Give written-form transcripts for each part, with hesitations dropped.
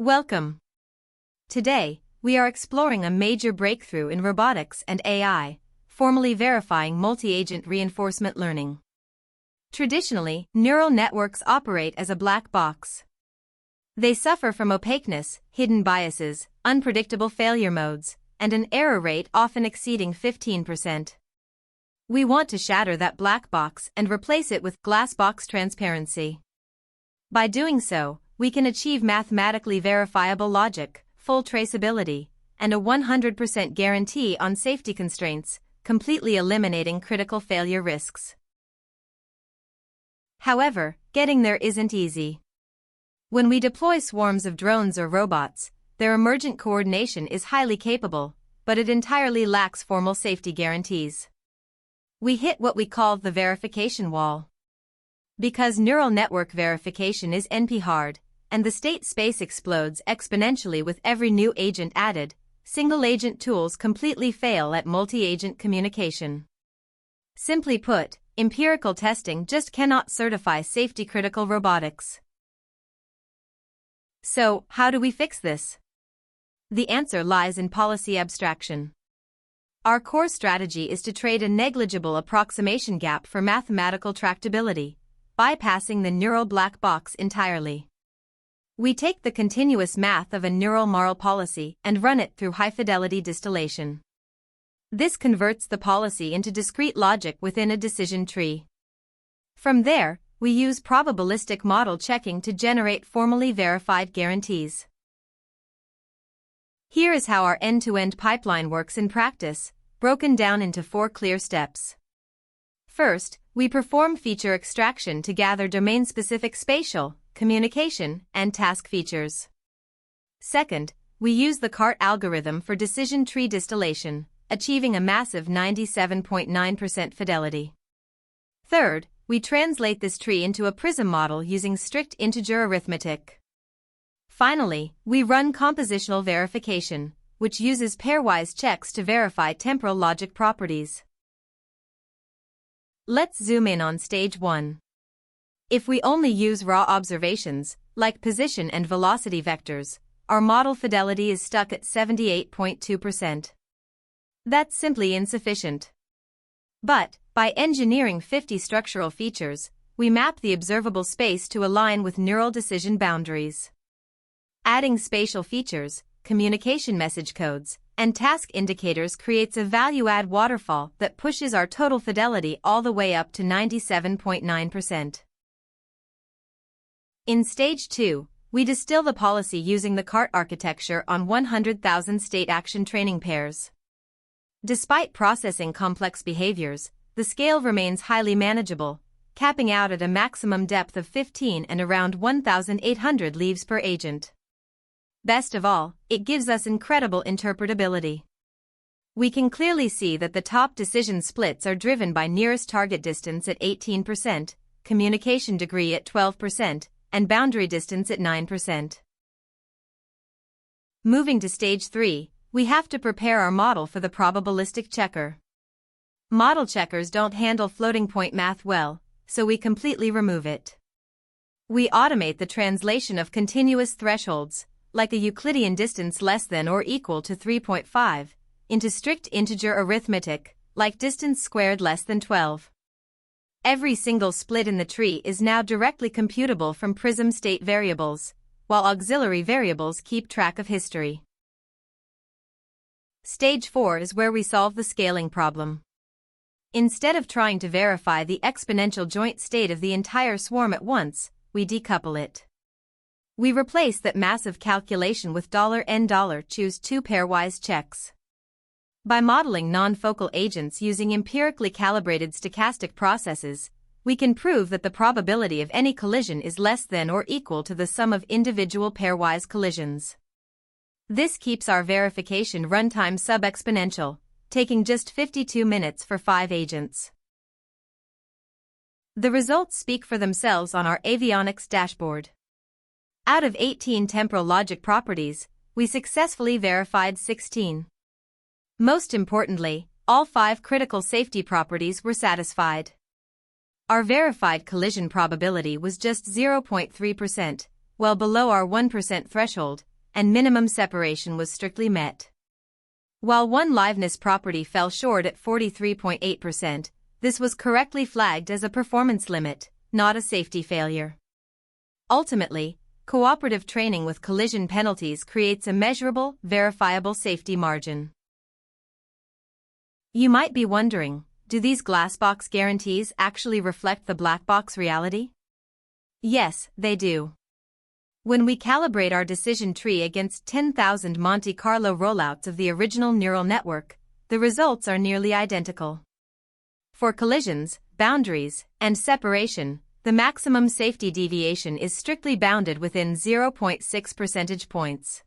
Welcome. Today, we are exploring a major breakthrough in robotics and AI, formally verifying multi-agent reinforcement learning. Traditionally, neural networks operate as a black box. They suffer from opaqueness, hidden biases, unpredictable failure modes, and an error rate often exceeding 15%. We want to shatter that black box and replace it with glass box transparency. By doing so, we can achieve mathematically verifiable logic, full traceability, and a 100% guarantee on safety constraints, completely eliminating critical failure risks. However, getting there isn't easy. When we deploy swarms of drones or robots, their emergent coordination is highly capable, but it entirely lacks formal safety guarantees. We hit what we call the verification wall. Because neural network verification is NP-hard, and the state space explodes exponentially with every new agent added, single-agent tools completely fail at multi-agent communication. Simply put, empirical testing just cannot certify safety-critical robotics. So, how do we fix this? The answer lies in policy abstraction. Our core strategy is to trade a negligible approximation gap for mathematical tractability, bypassing the neural black box entirely. We take the continuous math of a neural model policy and run it through high-fidelity distillation. This converts the policy into discrete logic within a decision tree. From there, we use probabilistic model checking to generate formally verified guarantees. Here is how our end-to-end pipeline works in practice, broken down into 4 clear steps. First, we perform feature extraction to gather domain-specific spatial, communication, and task features. Second, we use the CART algorithm for decision tree distillation, achieving a massive 97.9% fidelity. Third, we translate this tree into a PRISM model using strict integer arithmetic. Finally, we run compositional verification, which uses pairwise checks to verify temporal logic properties. Let's zoom in on stage 1. If we only use raw observations, like position and velocity vectors, our model fidelity is stuck at 78.2%. That's simply insufficient. But, by engineering 50 structural features, we map the observable space to align with neural decision boundaries. Adding spatial features, communication message codes, and task indicators creates a value-add waterfall that pushes our total fidelity all the way up to 97.9%. In stage 2, we distill the policy using the CART architecture on 100,000 state action training pairs. Despite processing complex behaviors, the scale remains highly manageable, capping out at a maximum depth of 15 and around 1,800 leaves per agent. Best of all, it gives us incredible interpretability. We can clearly see that the top decision splits are driven by nearest target distance at 18%, communication degree at 12%, and boundary distance at 9%. Moving to stage 3, we have to prepare our model for the probabilistic checker. Model checkers don't handle floating point math well, so we completely remove it. We automate the translation of continuous thresholds, like a Euclidean distance less than or equal to 3.5, into strict integer arithmetic, like distance squared less than 12. Every single split in the tree is now directly computable from PRISM state variables, while auxiliary variables keep track of history. Stage 4 is where we solve the scaling problem. Instead of trying to verify the exponential joint state of the entire swarm at once, we decouple it. We replace that massive calculation with $n$, choose 2 pairwise checks. By modeling non-focal agents using empirically calibrated stochastic processes, we can prove that the probability of any collision is less than or equal to the sum of individual pairwise collisions. This keeps our verification runtime sub-exponential, taking just 52 minutes for 5 agents. The results speak for themselves on our avionics dashboard. Out of 18 temporal logic properties, we successfully verified 16. Most importantly, all 5 critical safety properties were satisfied. Our verified collision probability was just 0.3%, well below our 1% threshold, and minimum separation was strictly met. While one liveness property fell short at 43.8%, this was correctly flagged as a performance limit, not a safety failure. Ultimately, cooperative training with collision penalties creates a measurable, verifiable safety margin. You might be wondering, do these glassbox guarantees actually reflect the black box reality? Yes, they do. When we calibrate our decision tree against 10,000 Monte Carlo rollouts of the original neural network, the results are nearly identical. For collisions, boundaries, and separation, the maximum safety deviation is strictly bounded within 0.6 percentage points.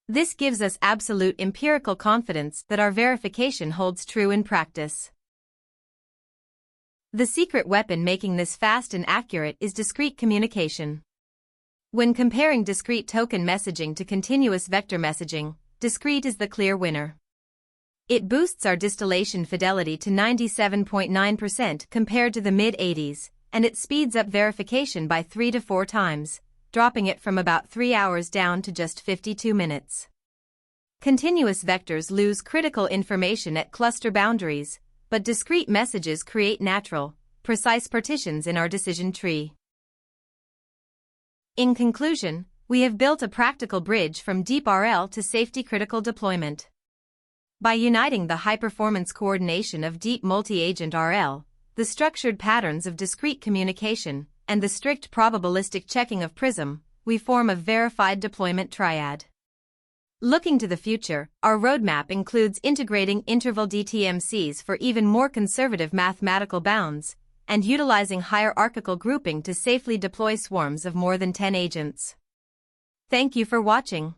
This gives us absolute empirical confidence that our verification holds true in practice. The secret weapon making this fast and accurate is discrete communication. When comparing discrete token messaging to continuous vector messaging, discrete is the clear winner. It boosts our distillation fidelity to 97.9% compared to the mid-80s, and it speeds up verification by 3 to 4 times, dropping it from about 3 hours down to just 52 minutes. Continuous vectors lose critical information at cluster boundaries, but discrete messages create natural, precise partitions in our decision tree. In conclusion, we have built a practical bridge from deep RL to safety-critical deployment. By uniting the high-performance coordination of deep multi-agent RL, the structured patterns of discrete communication, and the strict probabilistic checking of PRISM, we form a verified deployment triad. Looking to the future, our roadmap includes integrating interval DTMCs for even more conservative mathematical bounds, and utilizing hierarchical grouping to safely deploy swarms of more than 10 agents. Thank you for watching.